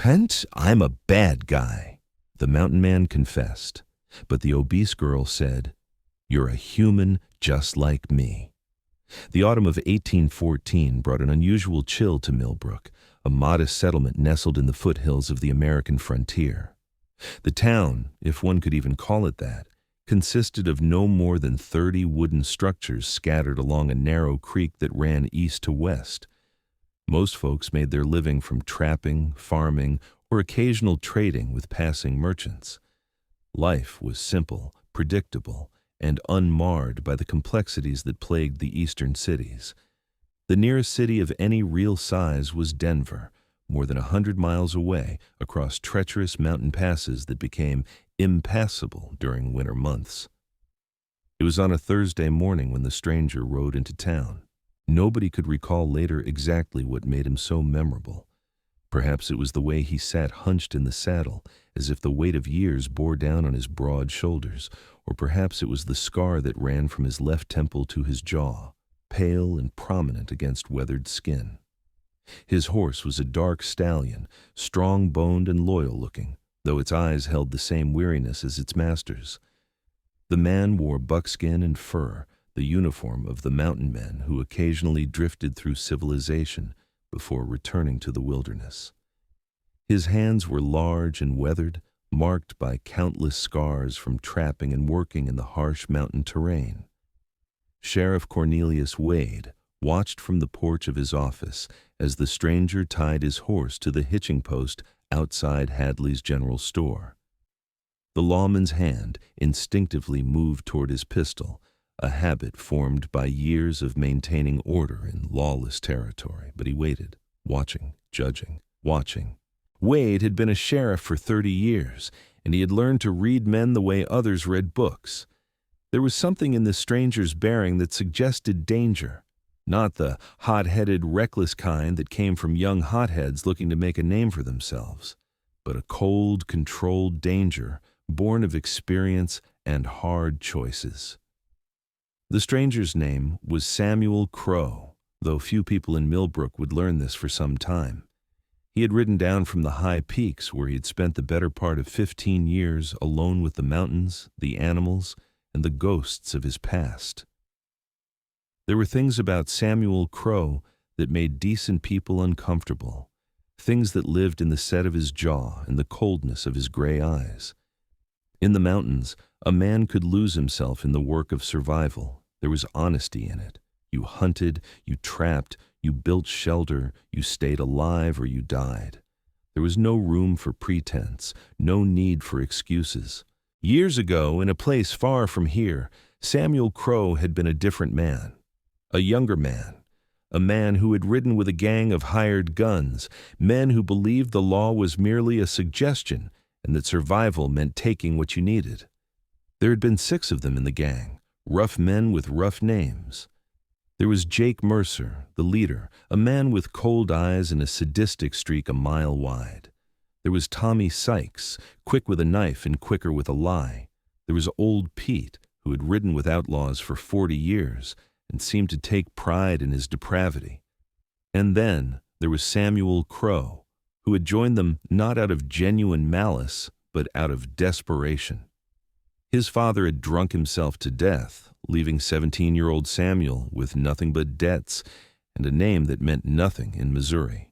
Repent, I'm a bad guy, the mountain man confessed. But the obese girl said, You're a human just like me. The autumn of 1814 brought an unusual chill to Millbrook, a modest settlement nestled in the foothills of the American frontier. The town, if one could even call it that, consisted of no more than 30 wooden structures scattered along a narrow creek that ran east to west. Most folks made their living from trapping, farming, or occasional trading with passing merchants. Life was simple, predictable, and unmarred by the complexities that plagued the eastern cities. The nearest city of any real size was Denver, more than 100 miles away, across treacherous mountain passes that became impassable during winter months. It was on a Thursday morning when the stranger rode into town. Nobody could recall later exactly what made him so memorable. Perhaps it was the way he sat hunched in the saddle, as if the weight of years bore down on his broad shoulders, or perhaps it was the scar that ran from his left temple to his jaw, pale and prominent against weathered skin. His horse was a dark stallion, strong-boned and loyal-looking, though its eyes held the same weariness as its master's. The man wore buckskin and fur, the uniform of the mountain men who occasionally drifted through civilization before returning to the wilderness. His hands were large and weathered, marked by countless scars from trapping and working in the harsh mountain terrain. Sheriff Cornelius Wade watched from the porch of his office as the stranger tied his horse to the hitching post outside Hadley's General Store. The lawman's hand instinctively moved toward his pistol, a habit formed by years of maintaining order in lawless territory, but he waited, watching, judging, watching. Wade had been a sheriff for 30 years, and he had learned to read men the way others read books. There was something in the stranger's bearing that suggested danger, not the hot-headed, reckless kind that came from young hotheads looking to make a name for themselves, but a cold, controlled danger born of experience and hard choices. The stranger's name was Samuel Crow, though few people in Millbrook would learn this for some time. He had ridden down from the high peaks where he had spent the better part of 15 years alone with the mountains, the animals, and the ghosts of his past. There were things about Samuel Crow that made decent people uncomfortable, things that lived in the set of his jaw and the coldness of his gray eyes. In the mountains, a man could lose himself in the work of survival. There was honesty in it. You hunted, you trapped, you built shelter, you stayed alive or you died. There was no room for pretense, no need for excuses. Years ago, in a place far from here, Samuel Crow had been a different man. A younger man. A man who had ridden with a gang of hired guns, men who believed the law was merely a suggestion and that survival meant taking what you needed. There had been 6 of them in the gang, rough men with rough names. There was Jake Mercer, the leader, a man with cold eyes and a sadistic streak a mile wide. There was Tommy Sykes, quick with a knife and quicker with a lie. There was Old Pete, who had ridden with outlaws for 40 years and seemed to take pride in his depravity. And then there was Samuel Crow, who had joined them not out of genuine malice, but out of desperation. His father had drunk himself to death, leaving 17-year-old Samuel with nothing but debts and a name that meant nothing in Missouri.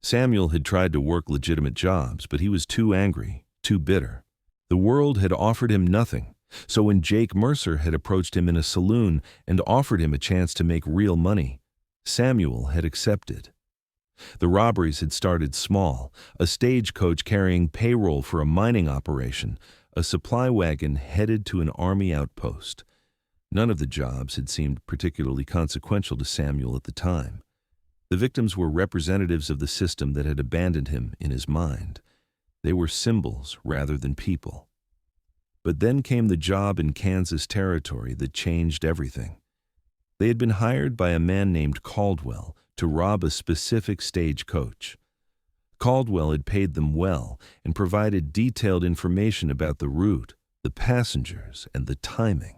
Samuel had tried to work legitimate jobs, but he was too angry, too bitter. The world had offered him nothing, so when Jake Mercer had approached him in a saloon and offered him a chance to make real money, Samuel had accepted. The robberies had started small, a stagecoach carrying payroll for a mining operation, a supply wagon headed to an army outpost. None of the jobs had seemed particularly consequential to Samuel at the time. The victims were representatives of the system that had abandoned him in his mind. They were symbols rather than people. But then came the job in Kansas Territory that changed everything. They had been hired by a man named Caldwell to rob a specific stagecoach. Caldwell had paid them well and provided detailed information about the route, the passengers, and the timing.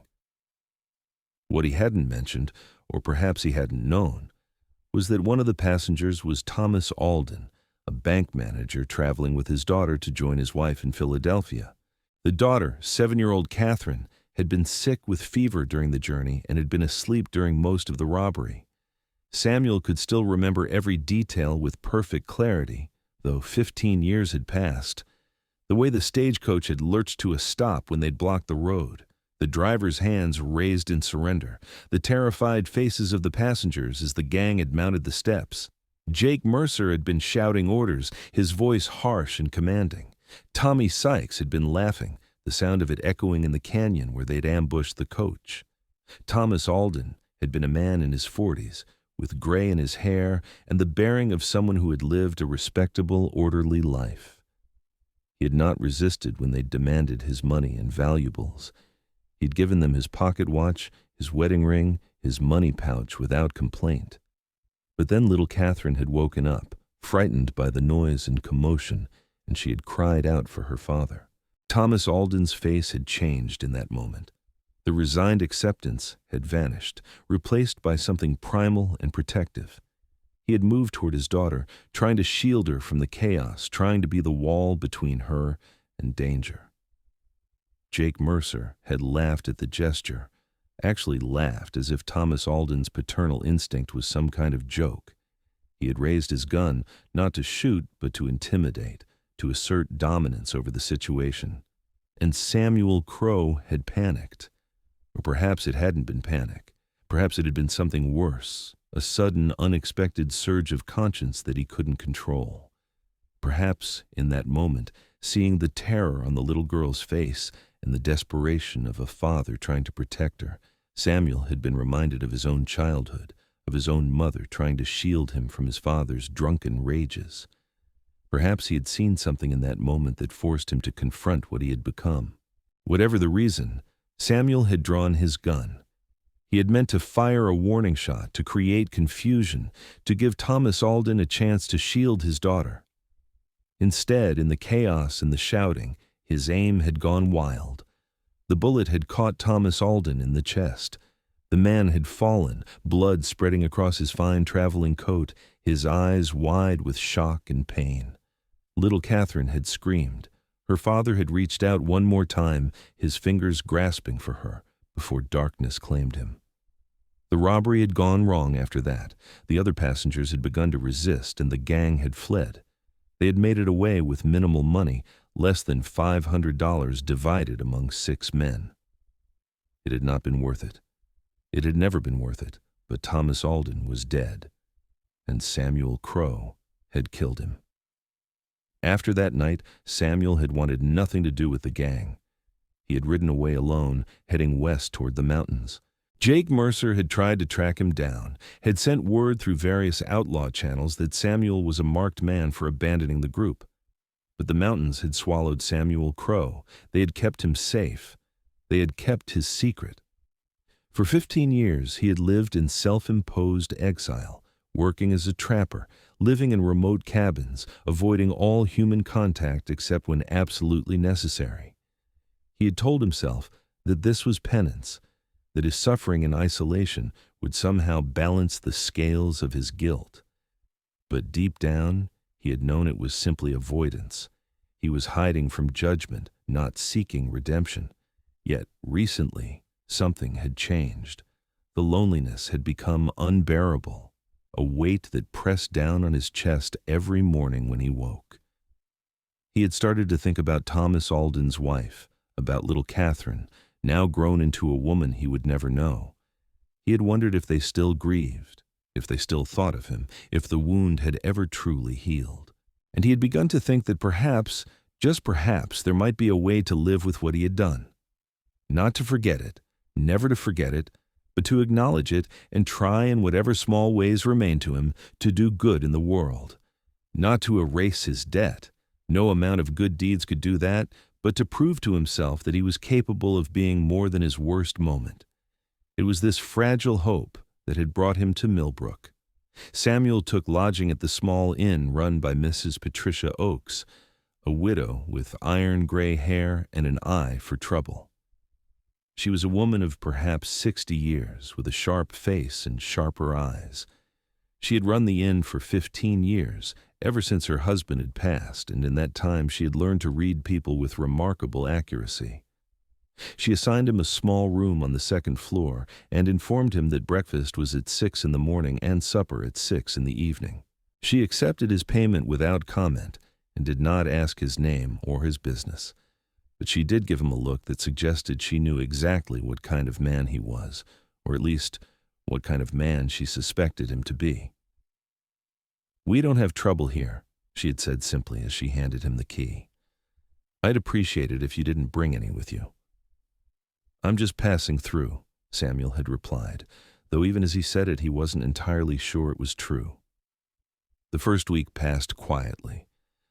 What he hadn't mentioned, or perhaps he hadn't known, was that one of the passengers was Thomas Alden, a bank manager traveling with his daughter to join his wife in Philadelphia. The daughter, 7-year-old Catherine, had been sick with fever during the journey and had been asleep during most of the robbery. Samuel could still remember every detail with perfect clarity, though 15 years had passed. The way the stagecoach had lurched to a stop when they'd blocked the road, the driver's hands raised in surrender, the terrified faces of the passengers as the gang had mounted the steps. Jake Mercer had been shouting orders, his voice harsh and commanding. Tommy Sykes had been laughing, the sound of it echoing in the canyon where they'd ambushed the coach. Thomas Alden had been a man in his 40s, with gray in his hair and the bearing of someone who had lived a respectable, orderly life. He had not resisted when they'd demanded his money and valuables. He'd given them his pocket watch, his wedding ring, his money pouch without complaint. But then little Catherine had woken up, frightened by the noise and commotion, and she had cried out for her father. Thomas Alden's face had changed in that moment. The resigned acceptance had vanished, replaced by something primal and protective. He had moved toward his daughter, trying to shield her from the chaos, trying to be the wall between her and danger. Jake Mercer had laughed at the gesture, actually laughed as if Thomas Alden's paternal instinct was some kind of joke. He had raised his gun, not to shoot, but to intimidate, to assert dominance over the situation. And Samuel Crow had panicked. Or perhaps it hadn't been panic. Perhaps it had been something worse, a sudden, unexpected surge of conscience that he couldn't control. Perhaps, in that moment, seeing the terror on the little girl's face and the desperation of a father trying to protect her, Samuel had been reminded of his own childhood, of his own mother trying to shield him from his father's drunken rages. Perhaps he had seen something in that moment that forced him to confront what he had become. Whatever the reason, Samuel had drawn his gun. He had meant to fire a warning shot, to create confusion, to give Thomas Alden a chance to shield his daughter. Instead, in the chaos and the shouting, his aim had gone wild. The bullet had caught Thomas Alden in the chest. The man had fallen, blood spreading across his fine traveling coat, his eyes wide with shock and pain. Little Catherine had screamed. Her father had reached out one more time, his fingers grasping for her, before darkness claimed him. The robbery had gone wrong after that. The other passengers had begun to resist, and the gang had fled. They had made it away with minimal money, less than $500 divided among 6 men. It had not been worth it. It had never been worth it, but Thomas Alden was dead, and Samuel Crow had killed him. After that night, Samuel had wanted nothing to do with the gang. He had ridden away alone, heading west toward the mountains. Jake Mercer had tried to track him down, had sent word through various outlaw channels that Samuel was a marked man for abandoning the group. But the mountains had swallowed Samuel Crow. They had kept him safe. They had kept his secret. For 15 years, he had lived in self-imposed exile, working as a trapper, living in remote cabins, avoiding all human contact except when absolutely necessary. He had told himself that this was penance, that his suffering in isolation would somehow balance the scales of his guilt. But deep down, he had known it was simply avoidance. He was hiding from judgment, not seeking redemption. Yet, recently, something had changed. The loneliness had become unbearable, a weight that pressed down on his chest every morning when he woke. He had started to think about Thomas Alden's wife, about little Catherine, now grown into a woman he would never know. He had wondered if they still grieved, if they still thought of him, if the wound had ever truly healed. And he had begun to think that perhaps, just perhaps, there might be a way to live with what he had done. Not to forget it, never to forget it, but to acknowledge it and try in whatever small ways remained to him to do good in the world. Not to erase his debt. No amount of good deeds could do that, but to prove to himself that he was capable of being more than his worst moment. It was this fragile hope that had brought him to Millbrook. Samuel took lodging at the small inn run by Mrs. Patricia Oakes, a widow with iron-gray hair and an eye for trouble. She was a woman of perhaps 60 years, with a sharp face and sharper eyes. She had run the inn for 15 years, ever since her husband had passed, and in that time she had learned to read people with remarkable accuracy. She assigned him a small room on the second floor and informed him that breakfast was at 6 in the morning and supper at 6 in the evening. She accepted his payment without comment and did not ask his name or his business, but she did give him a look that suggested she knew exactly what kind of man he was, or at least what kind of man she suspected him to be. "We don't have trouble here," she had said simply as she handed him the key. "I'd appreciate it if you didn't bring any with you." "I'm just passing through," Samuel had replied, though even as he said it, he wasn't entirely sure it was true. The first week passed quietly.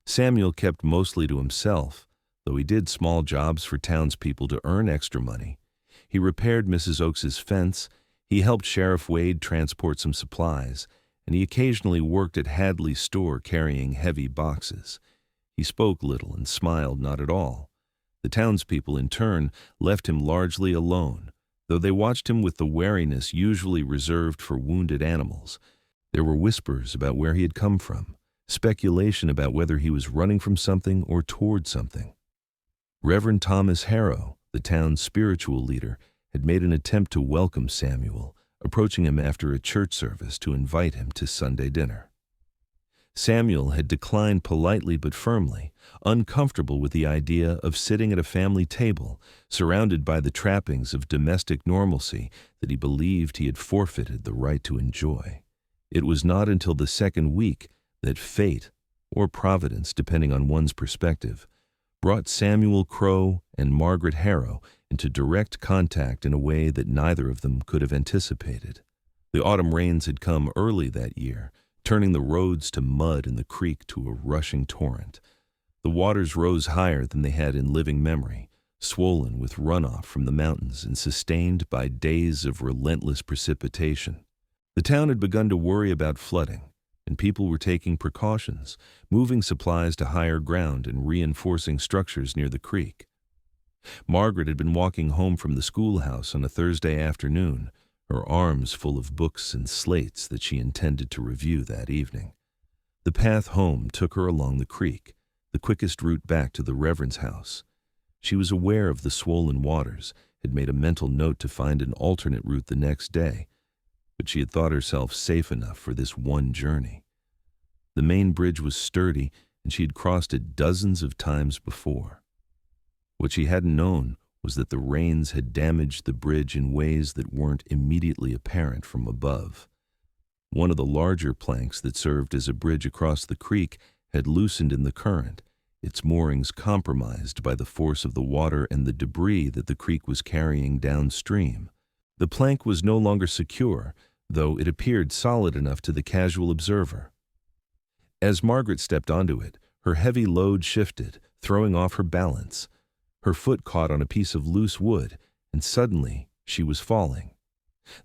Samuel kept mostly to himself, though he did small jobs for townspeople to earn extra money. He repaired Mrs. Oakes's fence, he helped Sheriff Wade transport some supplies, and he occasionally worked at Hadley's store carrying heavy boxes. He spoke little and smiled not at all. The townspeople, in turn, left him largely alone, though they watched him with the wariness usually reserved for wounded animals. There were whispers about where he had come from, speculation about whether he was running from something or toward something. Reverend Thomas Harrow, the town's spiritual leader, had made an attempt to welcome Samuel, approaching him after a church service to invite him to Sunday dinner. Samuel had declined politely but firmly, uncomfortable with the idea of sitting at a family table, surrounded by the trappings of domestic normalcy that he believed he had forfeited the right to enjoy. It was not until the second week that fate, or providence depending on one's perspective, brought Samuel Crow and Margaret Harrow into direct contact in a way that neither of them could have anticipated. The autumn rains had come early that year, turning the roads to mud and the creek to a rushing torrent. The waters rose higher than they had in living memory, swollen with runoff from the mountains and sustained by days of relentless precipitation. The town had begun to worry about flooding, and people were taking precautions, moving supplies to higher ground and reinforcing structures near the creek. Margaret had been walking home from the schoolhouse on a Thursday afternoon, her arms full of books and slates that she intended to review that evening. The path home took her along the creek, the quickest route back to the Reverend's house. She was aware of the swollen waters, had made a mental note to find an alternate route the next day, but she had thought herself safe enough for this one journey. The main bridge was sturdy, and she had crossed it dozens of times before. What she hadn't known was that the rains had damaged the bridge in ways that weren't immediately apparent from above. One of the larger planks that served as a bridge across the creek had loosened in the current, its moorings compromised by the force of the water and the debris that the creek was carrying downstream. The plank was no longer secure, though it appeared solid enough to the casual observer. As Margaret stepped onto it, her heavy load shifted, throwing off her balance. Her foot caught on a piece of loose wood, and suddenly she was falling.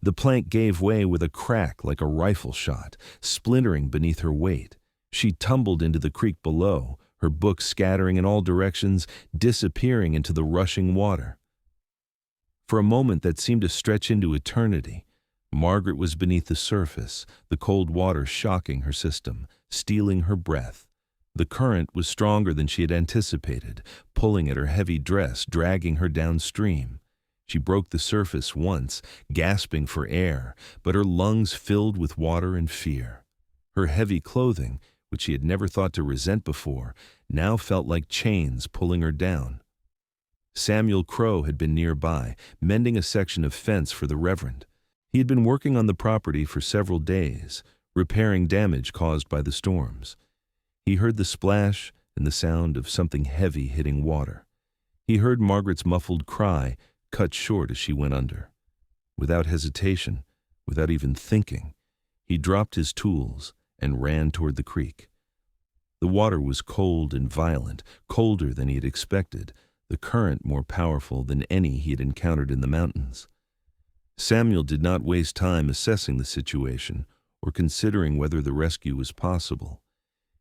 The plank gave way with a crack like a rifle shot, splintering beneath her weight. She tumbled into the creek below, her books scattering in all directions, disappearing into the rushing water. For a moment that seemed to stretch into eternity, Margaret was beneath the surface, the cold water shocking her system, stealing her breath. The current was stronger than she had anticipated, pulling at her heavy dress, dragging her downstream. She broke the surface once, gasping for air, but her lungs filled with water and fear. Her heavy clothing, which she had never thought to resent before, now felt like chains pulling her down. Samuel Crow had been nearby, mending a section of fence for the Reverend. He had been working on the property for several days, repairing damage caused by the storms. He heard the splash and the sound of something heavy hitting water. He heard Margaret's muffled cry, cut short as she went under. Without hesitation, without even thinking, he dropped his tools and ran toward the creek. The water was cold and violent, colder than he had expected, the current more powerful than any he had encountered in the mountains. Samuel did not waste time assessing the situation or considering whether the rescue was possible.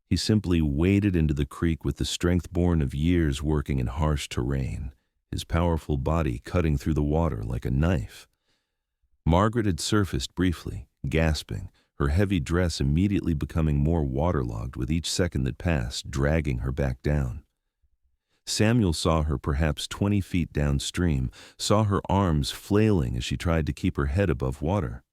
He simply waded into the creek with the strength born of years working in harsh terrain, his powerful body cutting through the water like a knife. Margaret had surfaced briefly, gasping, her heavy dress immediately becoming more waterlogged with each second that passed, dragging her back down. Samuel saw her perhaps 20 feet downstream, saw her arms flailing as she tried to keep her head above water.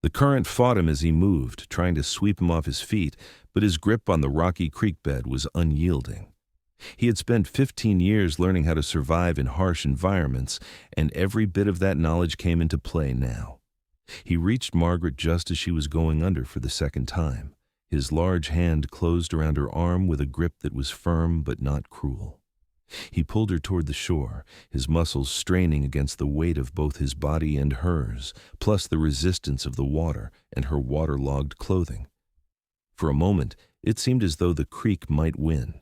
The current fought him as he moved, trying to sweep him off his feet, but his grip on the rocky creek bed was unyielding. He had spent 15 years learning how to survive in harsh environments, and every bit of that knowledge came into play now. He reached Margaret just as she was going under for the second time. His large hand closed around her arm with a grip that was firm but not cruel. He pulled her toward the shore, his muscles straining against the weight of both his body and hers, plus the resistance of the water and her waterlogged clothing. For a moment, it seemed as though the creek might win.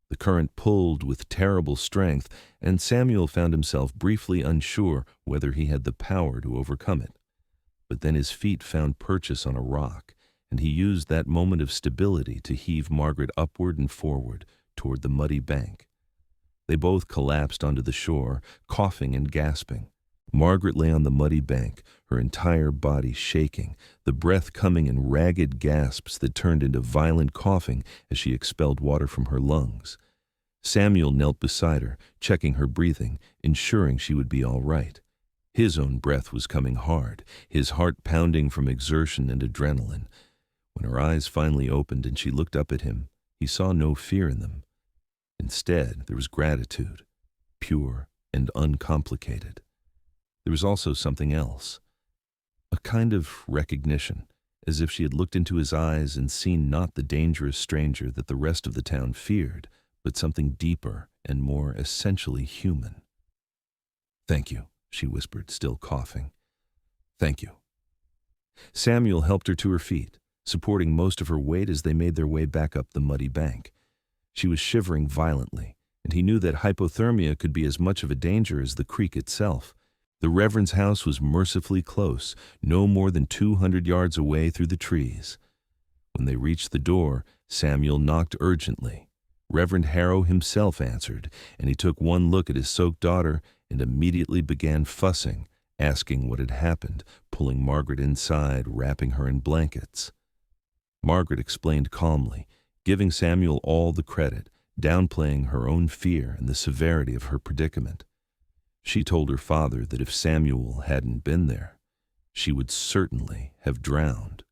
The current pulled with terrible strength, and Samuel found himself briefly unsure whether he had the power to overcome it. But then his feet found purchase on a rock, and he used that moment of stability to heave Margaret upward and forward toward the muddy bank. They both collapsed onto the shore, coughing and gasping. Margaret lay on the muddy bank, her entire body shaking, the breath coming in ragged gasps that turned into violent coughing as she expelled water from her lungs. Samuel knelt beside her, checking her breathing, ensuring she would be all right. His own breath was coming hard, his heart pounding from exertion and adrenaline. When her eyes finally opened and she looked up at him, he saw no fear in them. Instead, there was gratitude, pure and uncomplicated. There was also something else, a kind of recognition, as if she had looked into his eyes and seen not the dangerous stranger that the rest of the town feared, but something deeper and more essentially human. "Thank you," she whispered, still coughing. "Thank you." Samuel helped her to her feet, supporting most of her weight as they made their way back up the muddy bank. She was shivering violently, and he knew that hypothermia could be as much of a danger as the creek itself. The Reverend's house was mercifully close, no more than 200 yards away through the trees. When they reached the door, Samuel knocked urgently. Reverend Harrow himself answered, and he took one look at his soaked daughter and immediately began fussing, asking what had happened, pulling Margaret inside, wrapping her in blankets. Margaret explained calmly, giving Samuel all the credit, downplaying her own fear and the severity of her predicament. She told her father that if Samuel hadn't been there, she would certainly have drowned.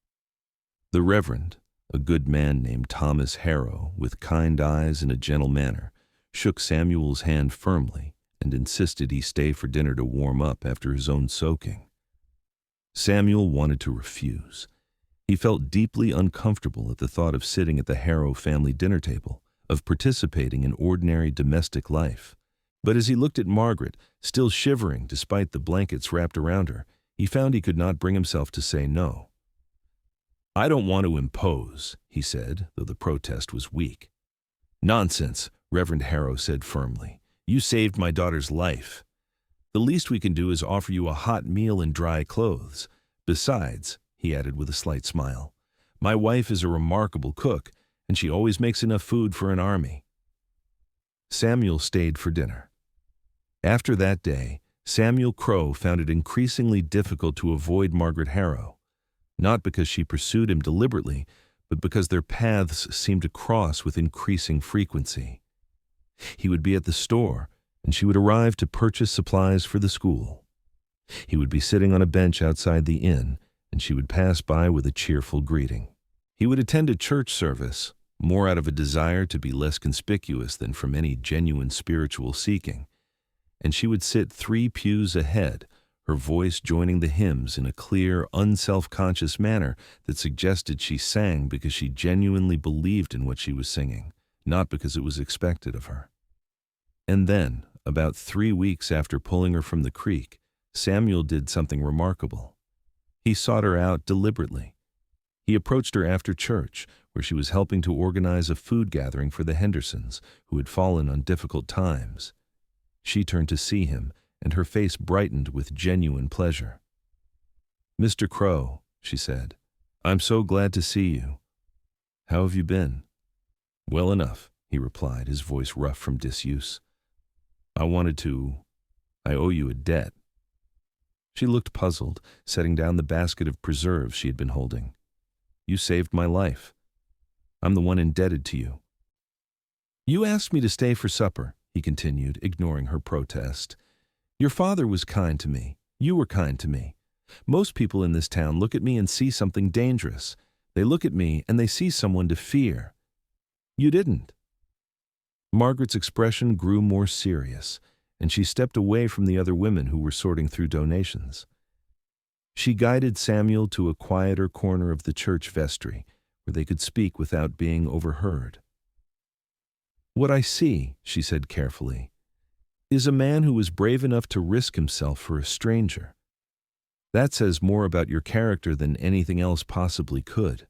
The Reverend, a good man named Thomas Harrow, with kind eyes and a gentle manner, shook Samuel's hand firmly and insisted he stay for dinner to warm up after his own soaking. Samuel wanted to refuse. He felt deeply uncomfortable at the thought of sitting at the Harrow family dinner table, of participating in ordinary domestic life. But as he looked at Margaret, still shivering despite the blankets wrapped around her, he found he could not bring himself to say no. "I don't want to impose," he said, though the protest was weak. "Nonsense," Reverend Harrow said firmly. "You saved my daughter's life. The least we can do is offer you a hot meal and dry clothes. Besides," he added with a slight smile, "my wife is a remarkable cook, and she always makes enough food for an army." Samuel stayed for dinner. After that day, Samuel Crow found it increasingly difficult to avoid Margaret Harrow, not because she pursued him deliberately, but because their paths seemed to cross with increasing frequency. He would be at the store, and she would arrive to purchase supplies for the school. He would be sitting on a bench outside the inn, and she would pass by with a cheerful greeting. He would attend a church service, more out of a desire to be less conspicuous than from any genuine spiritual seeking, and she would sit 3 pews ahead, her voice joining the hymns in a clear, unself-conscious manner that suggested she sang because she genuinely believed in what she was singing, not because it was expected of her. And then, about 3 weeks after pulling her from the creek, Samuel did something remarkable. He sought her out deliberately. He approached her after church, where she was helping to organize a food gathering for the Hendersons, who had fallen on difficult times. She turned to see him, and her face brightened with genuine pleasure. "Mr. Crow," she said, "I'm so glad to see you. How have you been?" "Well enough," he replied, his voice rough from disuse. I owe you a debt." She looked puzzled, setting down the basket of preserves she had been holding. You saved my life. I'm the one indebted to you." "You asked me to stay for supper," he continued, ignoring her protest. "Your father was kind to me. You were kind to me. Most people in this town look at me and see something dangerous. They look at me and they see someone to fear. You didn't." Margaret's expression grew more serious, and she stepped away from the other women who were sorting through donations. She guided Samuel to a quieter corner of the church vestry, where they could speak without being overheard. "What I see," she said carefully, "is a man who was brave enough to risk himself for a stranger. That says more about your character than anything else possibly could.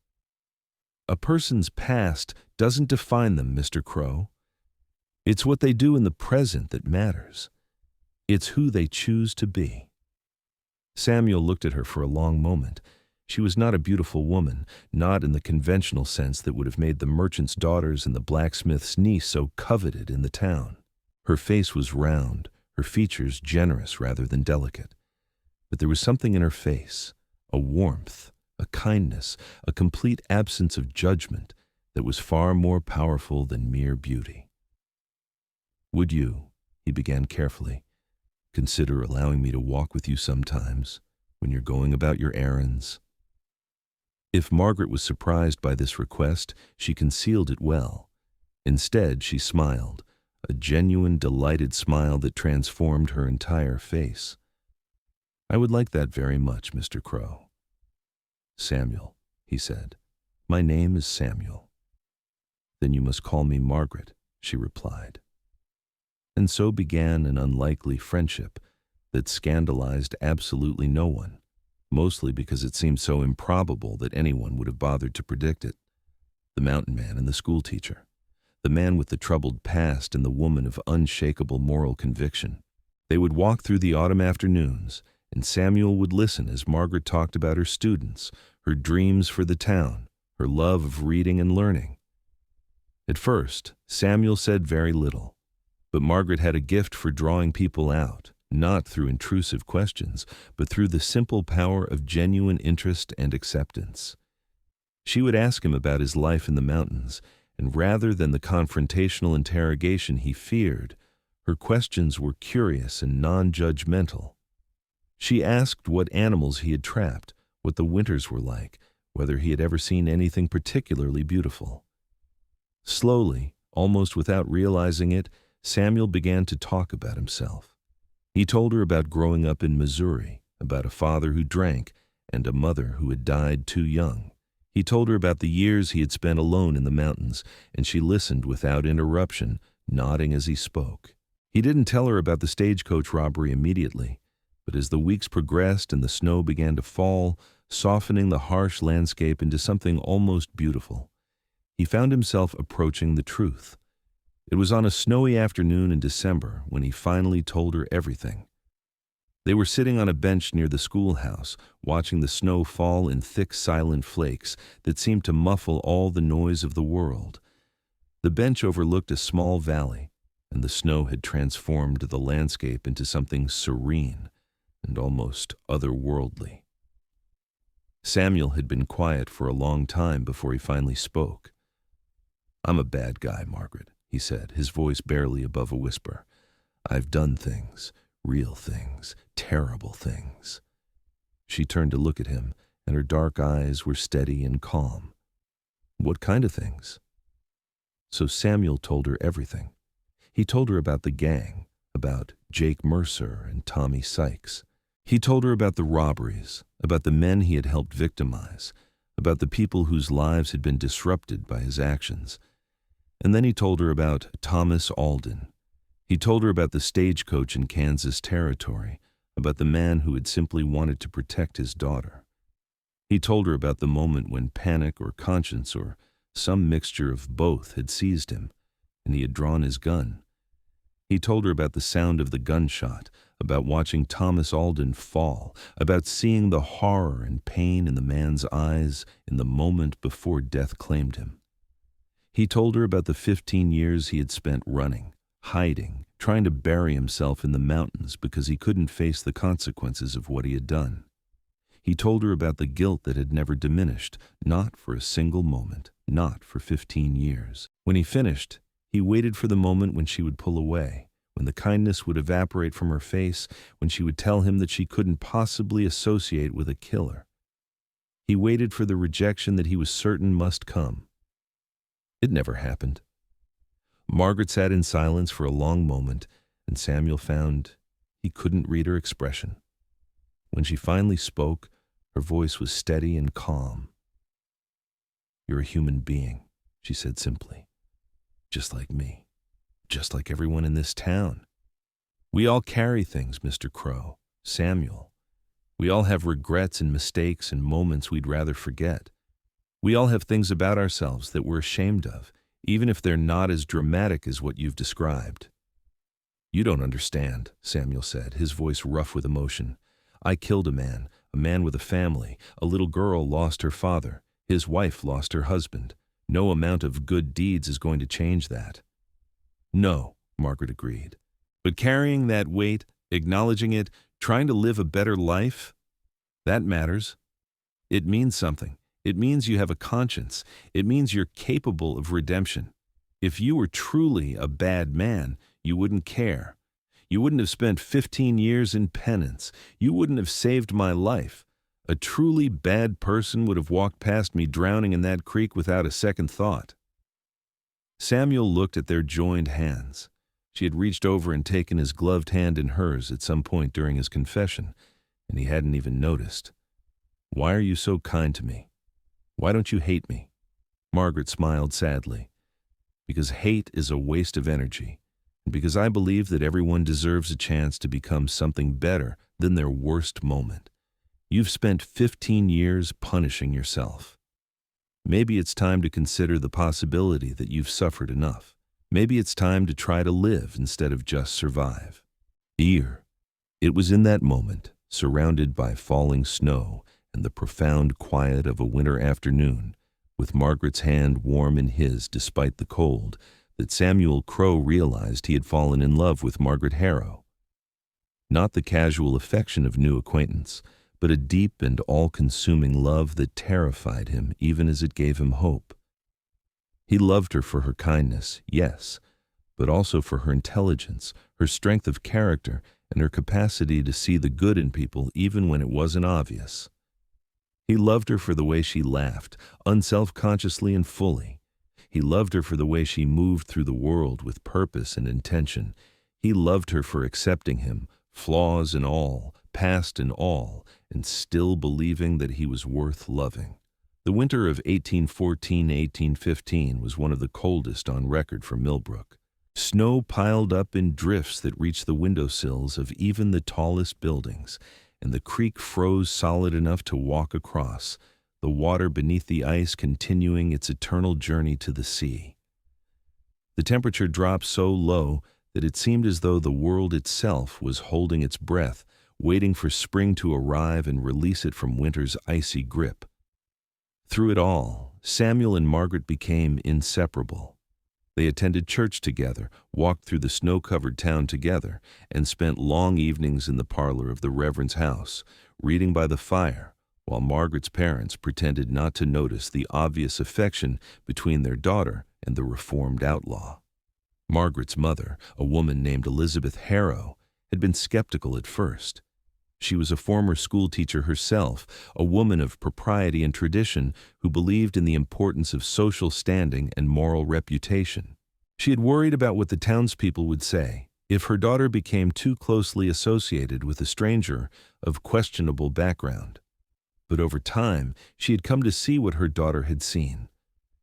A person's past doesn't define them, Mr. Crow. It's what they do in the present that matters. It's who they choose to be." Samuel looked at her for a long moment. She was not a beautiful woman, not in the conventional sense that would have made the merchant's daughters and the blacksmith's niece so coveted in the town. Her face was round, her features generous rather than delicate. But there was something in her face, a warmth, a kindness, a complete absence of judgment that was far more powerful than mere beauty. "Would you," he began carefully, "consider allowing me to walk with you sometimes when you're going about your errands?" If Margaret was surprised by this request, she concealed it well. Instead, she smiled, a genuine, delighted smile that transformed her entire face. "I would like that very much, Mr. Crow." "Samuel," he said. "My name is Samuel." "Then you must call me Margaret," she replied. And so began an unlikely friendship that scandalized absolutely no one, mostly because it seemed so improbable that anyone would have bothered to predict it. The mountain man and the schoolteacher, the man with the troubled past and the woman of unshakable moral conviction. They would walk through the autumn afternoons, and Samuel would listen as Margaret talked about her students, her dreams for the town, her love of reading and learning. At first, Samuel said very little, but Margaret had a gift for drawing people out, not through intrusive questions, but through the simple power of genuine interest and acceptance. She would ask him about his life in the mountains, and rather than the confrontational interrogation he feared, her questions were curious and non-judgmental. She asked what animals he had trapped, what the winters were like, whether he had ever seen anything particularly beautiful. Slowly, almost without realizing it, Samuel began to talk about himself. He told her about growing up in Missouri, about a father who drank, and a mother who had died too young. He told her about the years he had spent alone in the mountains, and she listened without interruption, nodding as he spoke. He didn't tell her about the stagecoach robbery immediately, but as the weeks progressed and the snow began to fall, softening the harsh landscape into something almost beautiful, he found himself approaching the truth. It was on a snowy afternoon in December when he finally told her everything. They were sitting on a bench near the schoolhouse, watching the snow fall in thick, silent flakes that seemed to muffle all the noise of the world. The bench overlooked a small valley, and the snow had transformed the landscape into something serene and almost otherworldly. Samuel had been quiet for a long time before he finally spoke. "I'm a bad guy, Margaret," he said, his voice barely above a whisper. "I've done things, real things, terrible things." She turned to look at him, and her dark eyes were steady and calm. "What kind of things?" So Samuel told her everything. He told her about the gang, about Jake Mercer and Tommy Sykes. He told her about the robberies, about the men he had helped victimize, about the people whose lives had been disrupted by his actions. And then he told her about Thomas Alden. He told her about the stagecoach in Kansas Territory, about the man who had simply wanted to protect his daughter. He told her about the moment when panic or conscience or some mixture of both had seized him, and he had drawn his gun. He told her about the sound of the gunshot, about watching Thomas Alden fall, about seeing the horror and pain in the man's eyes in the moment before death claimed him. He told her about the 15 years he had spent running, hiding, trying to bury himself in the mountains because he couldn't face the consequences of what he had done. He told her about the guilt that had never diminished, not for a single moment, not for 15 years. When he finished, he waited for the moment when she would pull away, when the kindness would evaporate from her face, when she would tell him that she couldn't possibly associate with a killer. He waited for the rejection that he was certain must come. It never happened. Margaret sat in silence for a long moment, and Samuel found he couldn't read her expression. When she finally spoke, her voice was steady and calm. "You're a human being," she said simply. "Just like me. Just like everyone in this town. We all carry things, Mr. Crow, Samuel. We all have regrets and mistakes and moments we'd rather forget. We all have things about ourselves that we're ashamed of, even if they're not as dramatic as what you've described." "You don't understand," Samuel said, his voice rough with emotion. "I killed a man with a family. A little girl lost her father. His wife lost her husband. No amount of good deeds is going to change that." "No," Margaret agreed. "But carrying that weight, acknowledging it, trying to live a better life, that matters. It means something. It means you have a conscience. It means you're capable of redemption. If you were truly a bad man, you wouldn't care. You wouldn't have spent 15 years in penance. You wouldn't have saved my life. A truly bad person would have walked past me drowning in that creek without a second thought." Samuel looked at their joined hands. She had reached over and taken his gloved hand in hers at some point during his confession, and he hadn't even noticed. "Why are you so kind to me? Why don't you hate me?" Margaret smiled sadly. "Because hate is a waste of energy, and because I believe that everyone deserves a chance to become something better than their worst moment. You've spent 15 years punishing yourself. Maybe it's time to consider the possibility that you've suffered enough. Maybe it's time to try to live instead of just survive." It was in that moment, surrounded by falling snow and the profound quiet of a winter afternoon, with Margaret's hand warm in his despite the cold, that Samuel Crow realized he had fallen in love with Margaret Harrow. Not the casual affection of new acquaintance, but a deep and all-consuming love that terrified him even as it gave him hope. He loved her for her kindness, yes, but also for her intelligence, her strength of character, and her capacity to see the good in people even when it wasn't obvious. He loved her for the way she laughed, unself-consciously and fully. He loved her for the way she moved through the world with purpose and intention. He loved her for accepting him, flaws and all, past and all, and still believing that he was worth loving. The winter of 1814-1815 was one of the coldest on record for Millbrook. Snow piled up in drifts that reached the windowsills of even the tallest buildings, and the creek froze solid enough to walk across, the water beneath the ice continuing its eternal journey to the sea. The temperature dropped so low that it seemed as though the world itself was holding its breath, waiting for spring to arrive and release it from winter's icy grip. Through it all, Samuel and Margaret became inseparable. They attended church together, walked through the snow-covered town together, and spent long evenings in the parlor of the Reverend's house, reading by the fire, while Margaret's parents pretended not to notice the obvious affection between their daughter and the reformed outlaw. Margaret's mother, a woman named Elizabeth Harrow, had been skeptical at first. She was a former schoolteacher herself, a woman of propriety and tradition who believed in the importance of social standing and moral reputation. She had worried about what the townspeople would say if her daughter became too closely associated with a stranger of questionable background. But over time, she had come to see what her daughter had seen,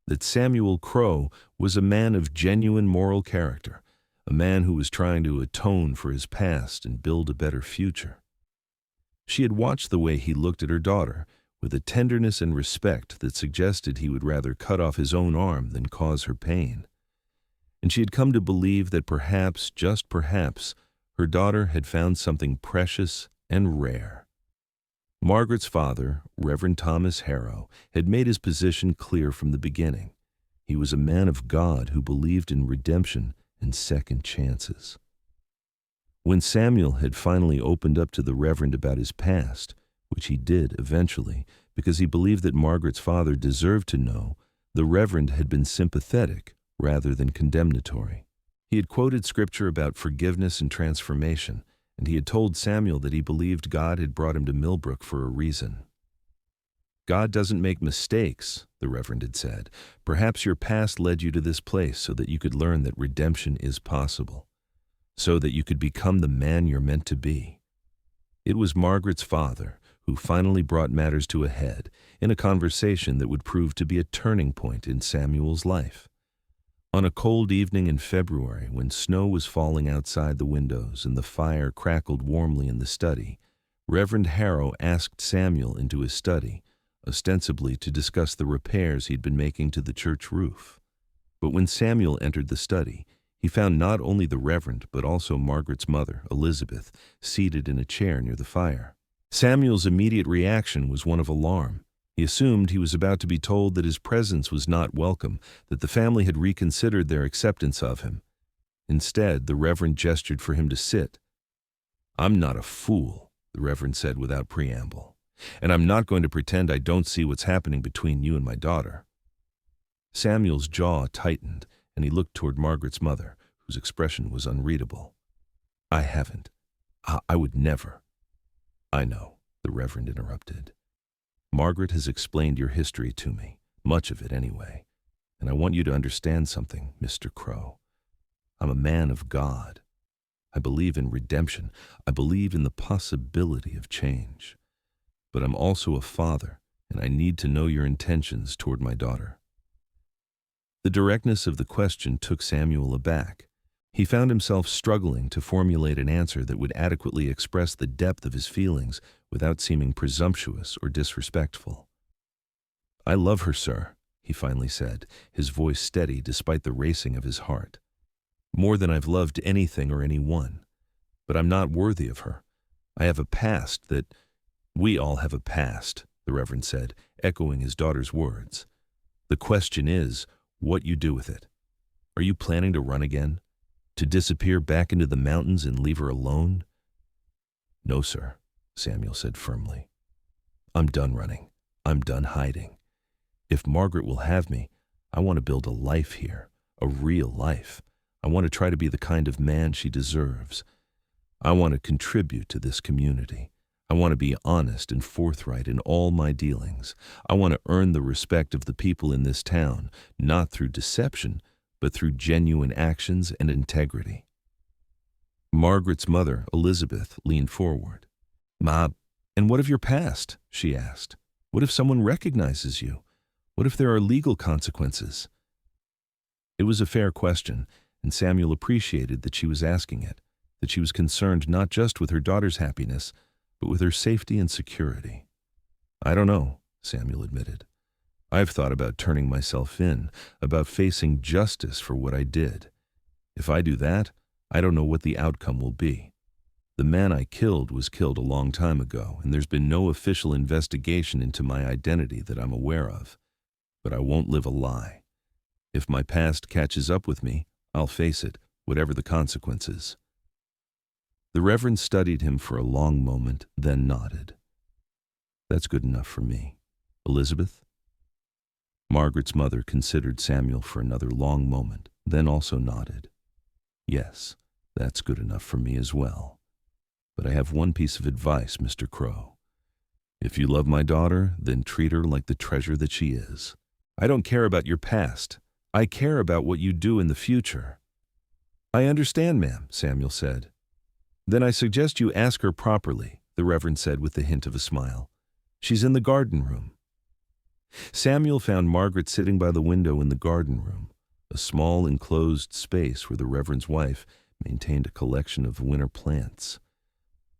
that Samuel Crow was a man of genuine moral character, a man who was trying to atone for his past and build a better future. She had watched the way he looked at her daughter, with a tenderness and respect that suggested he would rather cut off his own arm than cause her pain. And she had come to believe that perhaps, just perhaps, her daughter had found something precious and rare. Margaret's father, Reverend Thomas Harrow, had made his position clear from the beginning. He was a man of God who believed in redemption and second chances. When Samuel had finally opened up to the Reverend about his past, which he did eventually because he believed that Margaret's father deserved to know, the Reverend had been sympathetic rather than condemnatory. He had quoted scripture about forgiveness and transformation, and he had told Samuel that he believed God had brought him to Millbrook for a reason. God doesn't make mistakes, the Reverend had said. Perhaps your past led you to this place so that you could learn that redemption is possible, so that you could become the man you're meant to be. It was Margaret's father who finally brought matters to a head in a conversation that would prove to be a turning point in Samuel's life. On a cold evening in February, when snow was falling outside the windows and the fire crackled warmly in the study, Reverend Harrow asked Samuel into his study, ostensibly to discuss the repairs he'd been making to the church roof. But when Samuel entered the study, he found not only the Reverend but also Margaret's mother, Elizabeth, seated in a chair near the fire. Samuel's immediate reaction was one of alarm. He assumed he was about to be told that his presence was not welcome, that the family had reconsidered their acceptance of him. Instead, the Reverend gestured for him to sit. "I'm not a fool," the Reverend said without preamble, "and I'm not going to pretend I don't see what's happening between you and my daughter." Samuel's jaw tightened, and he looked toward Margaret's mother, whose expression was unreadable. "I haven't. I would never." "I know," the Reverend interrupted. "Margaret has explained your history to me, much of it anyway, and I want you to understand something, Mr. Crow. I'm a man of God. I believe in redemption. I believe in the possibility of change. But I'm also a father, and I need to know your intentions toward my daughter." The directness of the question took Samuel aback. He found himself struggling to formulate an answer that would adequately express the depth of his feelings without seeming presumptuous or disrespectful. "I love her, sir," he finally said, his voice steady despite the racing of his heart. "More than I've loved anything or anyone. But I'm not worthy of her. I have a past that—" "We all have a past," the Reverend said, echoing his daughter's words. "The question is, what you do with it. Are you planning to run again? To disappear back into the mountains and leave her alone?" "No, sir," Samuel said firmly. "I'm done running. I'm done hiding. If Margaret will have me, I want to build a life here, a real life. I want to try to be the kind of man she deserves. I want to contribute to this community. I want to be honest and forthright in all my dealings. I want to earn the respect of the people in this town, not through deception, but through genuine actions and integrity." Margaret's mother, Elizabeth, leaned forward. "Ma, and what of your past?" she asked. "What if someone recognizes you? What if there are legal consequences?" It was a fair question, and Samuel appreciated that she was asking it, that she was concerned not just with her daughter's happiness, but with her safety and security. "I don't know," Samuel admitted. "I've thought about turning myself in, about facing justice for what I did. If I do that, I don't know what the outcome will be. The man I killed was killed a long time ago, and there's been no official investigation into my identity that I'm aware of. But I won't live a lie. If my past catches up with me, I'll face it, whatever the consequences." The Reverend studied him for a long moment, then nodded. "That's good enough for me. Elizabeth?" Margaret's mother considered Samuel for another long moment, then also nodded. "Yes, that's good enough for me as well. But I have one piece of advice, Mr. Crow. If you love my daughter, then treat her like the treasure that she is. I don't care about your past. I care about what you do in the future." "I understand, ma'am," Samuel said. "Then I suggest you ask her properly," the Reverend said with the hint of a smile. "She's in the garden room." Samuel found Margaret sitting by the window in the garden room, a small enclosed space where the Reverend's wife maintained a collection of winter plants.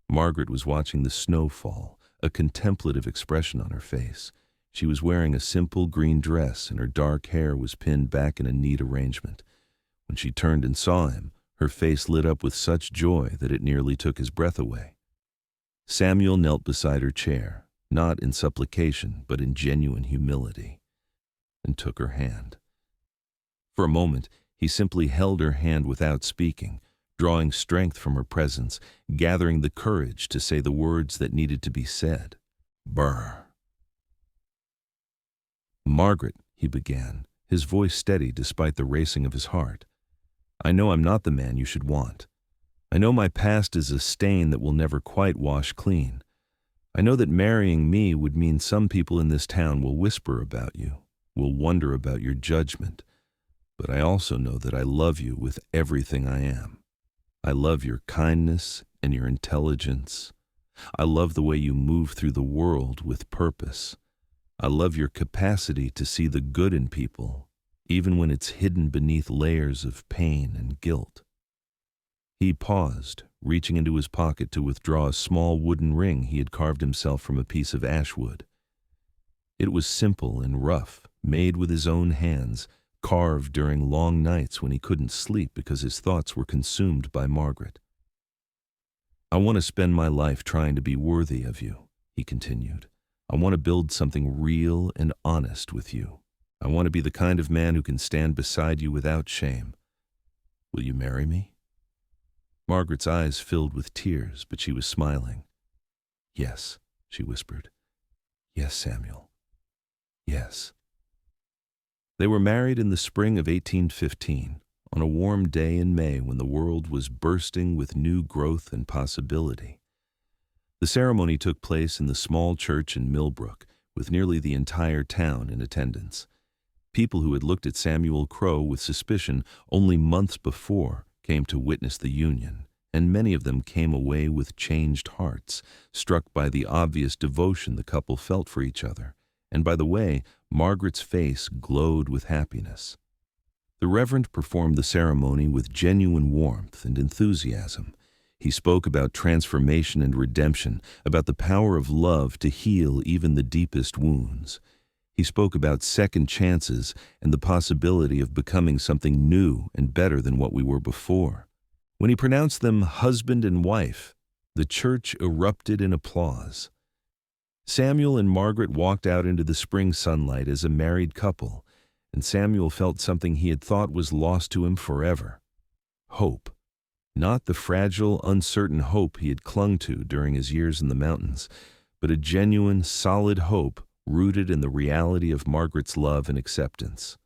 Margaret was watching the snow fall, a contemplative expression on her face. She was wearing a simple green dress, and her dark hair was pinned back in a neat arrangement. When she turned and saw him, her face lit up with such joy that it nearly took his breath away. Samuel knelt beside her chair, not in supplication, but in genuine humility, and took her hand. For a moment, he simply held her hand without speaking, drawing strength from her presence, gathering the courage to say the words that needed to be said. Brr. Margaret, he began, his voice steady despite the racing of his heart. I know I'm not the man you should want. I know my past is a stain that will never quite wash clean. I know that marrying me would mean some people in this town will whisper about you, will wonder about your judgment. But I also know that I love you with everything I am. I love your kindness and your intelligence. I love the way you move through the world with purpose. I love your capacity to see the good in people, even when it's hidden beneath layers of pain and guilt. He paused, reaching into his pocket to withdraw a small wooden ring he had carved himself from a piece of ash wood. It was simple and rough, made with his own hands, carved during long nights when he couldn't sleep because his thoughts were consumed by Margaret. I want to spend my life trying to be worthy of you, he continued. I want to build something real and honest with you. I want to be the kind of man who can stand beside you without shame. Will you marry me? Margaret's eyes filled with tears, but she was smiling. Yes, she whispered. Yes, Samuel. Yes. They were married in the spring of 1815, on a warm day in May when the world was bursting with new growth and possibility. The ceremony took place in the small church in Millbrook, with nearly the entire town in attendance. People who had looked at Samuel Crow with suspicion only months before came to witness the union, and many of them came away with changed hearts, struck by the obvious devotion the couple felt for each other, and by the way Margaret's face glowed with happiness. The Reverend performed the ceremony with genuine warmth and enthusiasm. He spoke about transformation and redemption, about the power of love to heal even the deepest wounds. He spoke about second chances and the possibility of becoming something new and better than what we were before. When he pronounced them husband and wife, the church erupted in applause. Samuel and Margaret walked out into the spring sunlight as a married couple, and Samuel felt something he had thought was lost to him forever. Hope. Not the fragile, uncertain hope he had clung to during his years in the mountains, but a genuine, solid hope rooted in the reality of Margaret's love and acceptance.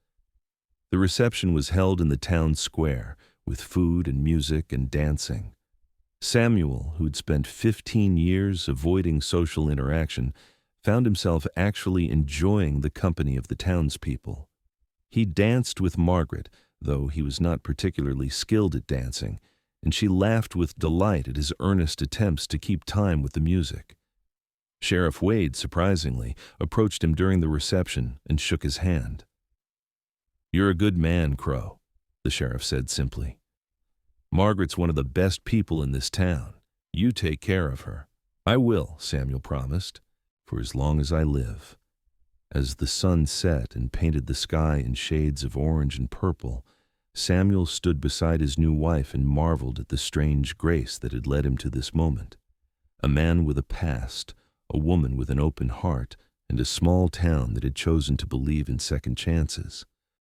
The reception was held in the town square, with food and music and dancing. Samuel, who'd spent 15 years avoiding social interaction, found himself actually enjoying the company of the townspeople. He danced with Margaret, though he was not particularly skilled at dancing, and she laughed with delight at his earnest attempts to keep time with the music. Sheriff Wade, surprisingly, approached him during the reception and shook his hand. "You're a good man, Crow," the sheriff said simply. "Margaret's one of the best people in this town. You take care of her." "I will," Samuel promised, "for as long as I live." As the sun set and painted the sky in shades of orange and purple, Samuel stood beside his new wife and marveled at the strange grace that had led him to this moment. A man with a past, a woman with an open heart, and a small town that had chosen to believe in second chances.